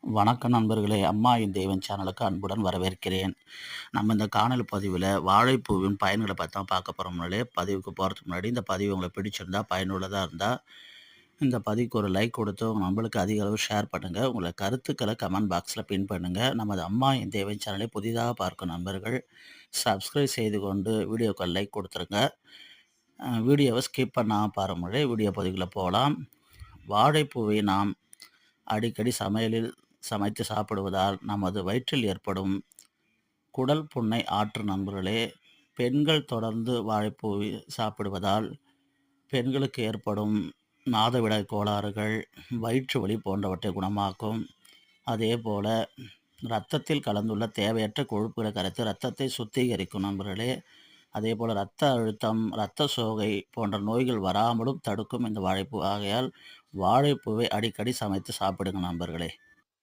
வணக்கம் நண்பர்களே! அம்மா என் தெய்வம் சேனலுக்கு அன்புடன் வரவேற்கிறேன். நம்ம இந்த காணொளி பதிவில வாழைப்பூவின் பயன்கள பத்தி தான் பார்க்க போறோம். பதிவுக்கு போறதுக்கு முன்னாடி இந்த பதிவு உங்களுக்கு பிடிச்சிருந்தா, பயனுள்ளதா இருந்தா, இந்த பதிவுக்கு ஒரு லைக் கொடுத்து உங்க நண்பர்களுக்கு அதிக அளவு ஷேர் பண்ணுங்க. உங்கள கருத்துக்கள கமெண்ட் பாக்ஸ்ல பின் பண்ணுங்க. நமது அம்மா என் தெய்வம் சேனலை புதிதாக பார்க்கும் நண்பர்கள் சப்ஸ்கிரைப் செய்து கொண்டு வீடியோக்கு லைக் கொடுத்துருங்க. வீடியோவ ஸ்கிப் பண்ணாம பாருங்க. வீடியோ பதிவுக்குள்ள போலாம். வாழைப்பூவை நாம் அடிக்கடி சமையலில் சமைத்து சாப்பிடுவதால் நமது வயிற்றில் ஏற்படும் குடல் புண்ணை ஆற்றும் நண்பர்களே. பெண்கள் தொடர்ந்து வாழைப்பூவை சாப்பிடுவதால் பெண்களுக்கு ஏற்படும் மாதவிடாய் கோளாறுகள், வயிற்று வலி போன்றவற்றை குணமாக்கும். அதேபோல இரத்தத்தில் கலந்துள்ள தேவையற்ற கொழுப்புகளை கரைத்து இரத்தத்தை சுத்திகரிக்கும் நண்பர்களே. அதேபோல இரத்த அழுத்தம், இரத்த சோகை போன்ற நோய்கள் வராமலும் தடுக்கும் இந்த வாழைப்பூ. ஆகையால் வாழைப்பூவை அடிக்கடி சமைத்து சாப்பிடுங்க நண்பர்களே.